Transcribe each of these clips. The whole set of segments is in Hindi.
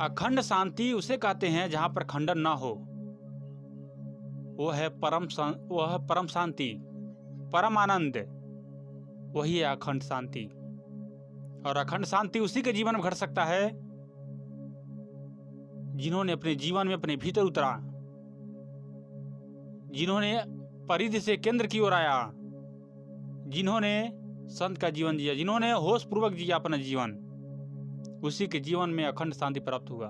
अखंड शांति उसे कहते हैं जहां पर खंडन ना हो। वो है परम शांति, परम आनंद, वही है अखंड शांति। और अखंड शांति उसी के जीवन में घट सकता है जिन्होंने अपने जीवन में अपने भीतर उतरा, जिन्होंने परिधि से केंद्र की ओर आया, जिन्होंने संत का जीवन जिया, जिन्होंने होश पूर्वक जिया अपना जीवन, उसी के जीवन में अखंड शांति प्राप्त हुआ।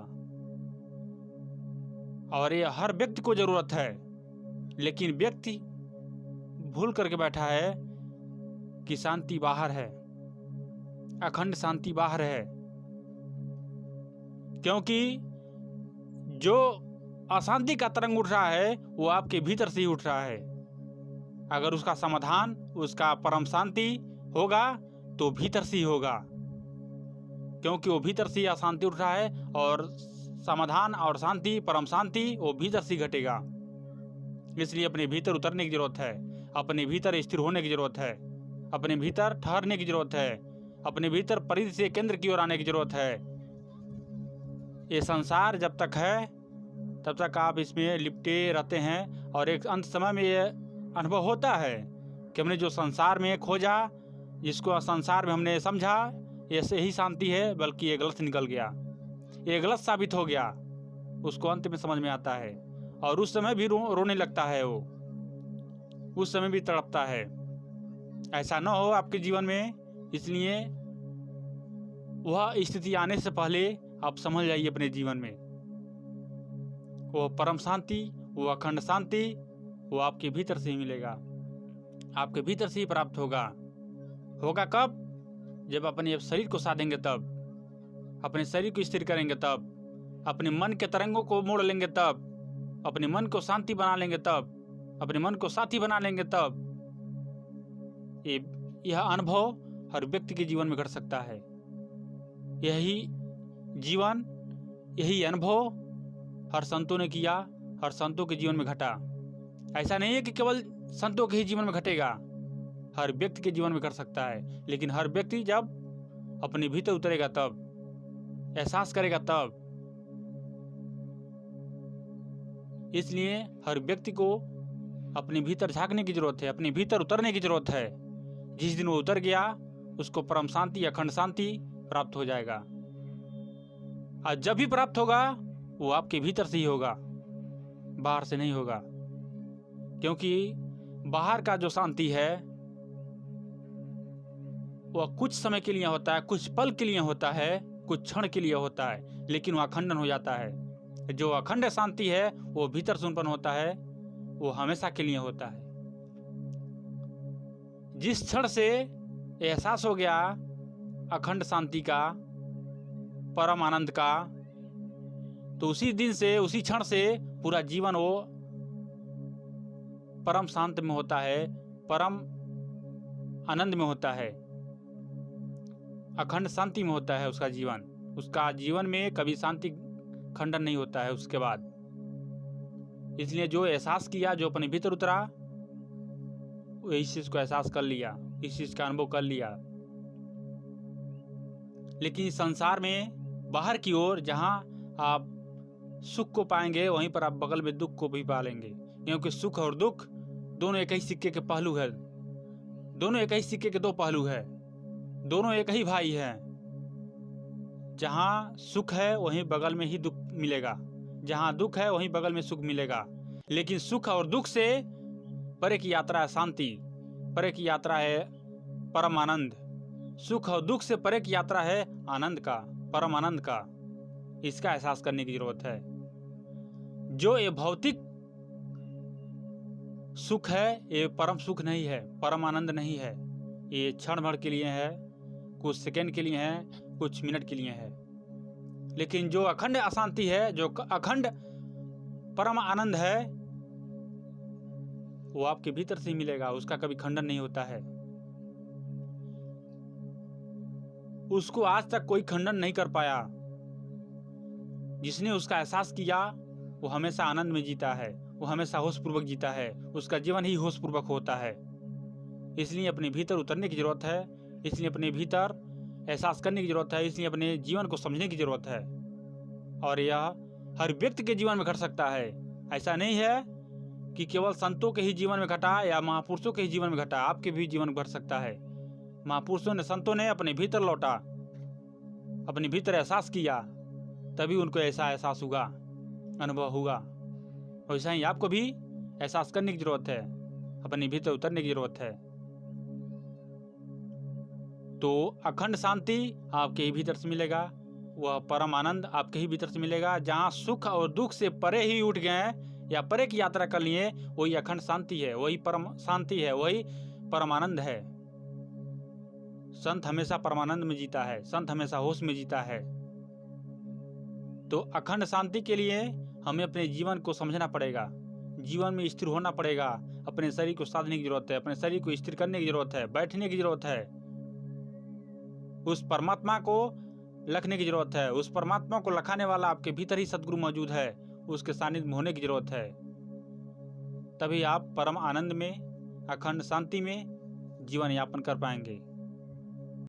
और ये हर व्यक्ति को जरूरत है, लेकिन व्यक्ति भूल करके बैठा है कि शांति बाहर है, अखंड शांति बाहर है। क्योंकि जो अशांति का तरंग उठ रहा है वो आपके भीतर से ही उठ रहा है। अगर उसका समाधान, उसका परम शांति होगा तो भीतर से ही होगा, क्योंकि वो भीतर से अशांति उठ रहा है। और समाधान और शांति, परम शांति, वो भीतर से घटेगा। इसलिए अपने भीतर उतरने की जरूरत है, अपने भीतर स्थिर होने की जरूरत है, अपने भीतर ठहरने की जरूरत है, अपने भीतर परिधि से केंद्र की ओर आने की जरूरत है। ये संसार जब तक है तब तक आप इसमें लिपटे रहते हैं, और एक अंत समय में ये अनुभव होता है कि हमने जो संसार में खोजा, जिसको संसार में हमने समझा ऐसे ही शांति है, बल्कि ये गलत निकल गया, ये गलत साबित हो गया। उसको अंत में समझ में आता है, और उस समय भी रोने लगता है, वो उस समय भी तड़पता है। ऐसा न हो आपके जीवन में। इसलिए वह स्थिति आने से पहले आप समझ जाइए अपने जीवन में वो परम शांति, वो अखंड शांति, वो आपके भीतर से ही मिलेगा, आपके भीतर से ही प्राप्त होगा। होगा कब? जब अपने शरीर को साधेंगे तब, अपने शरीर को स्थिर करेंगे तब, अपने मन के तरंगों को मोड़ लेंगे तब, अपने मन को शांति बना लेंगे तब, अपने मन को साथी बना लेंगे तब। यह अनुभव हर व्यक्ति के जीवन में घट सकता है। यही जीवन, यही अनुभव हर संतों ने किया, हर संतों के जीवन में घटा। ऐसा नहीं है कि केवल संतों के ही जीवन में घटेगा, हर व्यक्ति के जीवन में घट सकता है। लेकिन हर व्यक्ति जब अपने भीतर उतरेगा तब, एहसास करेगा तब। इसलिए हर व्यक्ति को अपने भीतर झांकने की जरूरत है, अपने भीतर उतरने की जरूरत है। जिस दिन वो उतर गया उसको परम शांति, अखंड शांति प्राप्त हो जाएगा। और जब भी प्राप्त होगा वो आपके भीतर से ही होगा, बाहर से नहीं होगा। क्योंकि बाहर का जो शांति है वह कुछ समय के लिए होता है, कुछ पल के लिए होता है, कुछ क्षण के लिए होता है, लेकिन वह खंडन हो जाता है। जो अखंड शांति है वो भीतर से उत्पन्न होता है, वो हमेशा के लिए होता है। जिस क्षण से एहसास हो गया अखंड शांति का, परम आनंद का, तो उसी दिन से, उसी क्षण से पूरा जीवन वो परम शांत में होता है, परम आनंद में होता है, अखंड शांति में होता है उसका जीवन। उसका जीवन में कभी शांति खंडन नहीं होता है उसके बाद। इसलिए जो एहसास किया, जो अपने भीतर उतरा, वो इस चीज को एहसास कर लिया, इस चीज का अनुभव कर लिया। लेकिन संसार में बाहर की ओर जहां आप सुख को पाएंगे, वहीं पर आप बगल में दुख को भी पालेंगे। क्योंकि सुख और दुख दोनों एक ही सिक्के के पहलू है, दोनों एक ही सिक्के के दो पहलू है, दोनों एक ही भाई हैं। जहां सुख है वहीं बगल में ही दुख मिलेगा, जहां दुख है वहीं बगल में सुख मिलेगा। लेकिन सुख और दुख से परे की यात्रा है शांति, परे की यात्रा है परम आनंद। सुख और दुख से परे की यात्रा है आनंद का, परम आनंद का। इसका एहसास करने की जरूरत है। जो ये भौतिक सुख है ये परम सुख नहीं है, परम आनंद नहीं है। ये क्षण भर के लिए है, कुछ सेकंड के लिए है, कुछ मिनट के लिए है। लेकिन जो अखंड अशांति है, जो अखंड परम आनंद है, वो आपके भीतर से ही मिलेगा, उसका कभी खंडन नहीं होता है। उसको आज तक कोई खंडन नहीं कर पाया। जिसने उसका एहसास किया वो हमेशा आनंद में जीता है, वो हमेशा होश पूर्वक जीता है, उसका जीवन ही होश पूर्वक होता है। इसलिए अपने भीतर उतरने की जरूरत है, इसलिए अपने भीतर एहसास करने की जरूरत है, इसलिए अपने जीवन को समझने की जरूरत है। और यह हर व्यक्ति के जीवन में घट सकता है। ऐसा नहीं है कि केवल संतों के ही जीवन में घटा या महापुरुषों के ही जीवन में घटा, आपके भी जीवन में घट सकता है। महापुरुषों ने, संतों ने अपने भीतर लौटा, अपने भीतर एहसास किया, तभी उनको ऐसा एहसास होगा, अनुभव होगा। वैसा ही आपको भी एहसास करने की जरूरत है, अपने भीतर उतरने की जरूरत है। तो अखंड शांति आपके ही भीतर से मिलेगा, वह परम आनंद आपके ही भीतर से मिलेगा। जहाँ सुख और दुख से परे ही उठ गए या परे की यात्रा कर लिए, वही अखंड शांति है, वही परम शांति है, वही परमानंद है। संत हमेशा परमानंद में जीता है, संत हमेशा होश में जीता है। तो अखंड शांति के लिए हमें अपने जीवन को समझना पड़ेगा, जीवन में स्थिर होना पड़ेगा। अपने शरीर को साधने की जरूरत है, अपने शरीर को स्थिर करने की जरूरत है, बैठने की जरूरत है, उस परमात्मा को लखने की जरूरत है। उस परमात्मा को लखाने वाला आपके भीतर ही सद्गुरु मौजूद है, उसके सानिध्य में होने की जरूरत है। तभी आप परम आनंद में, अखंड शांति में जीवन यापन कर पाएंगे।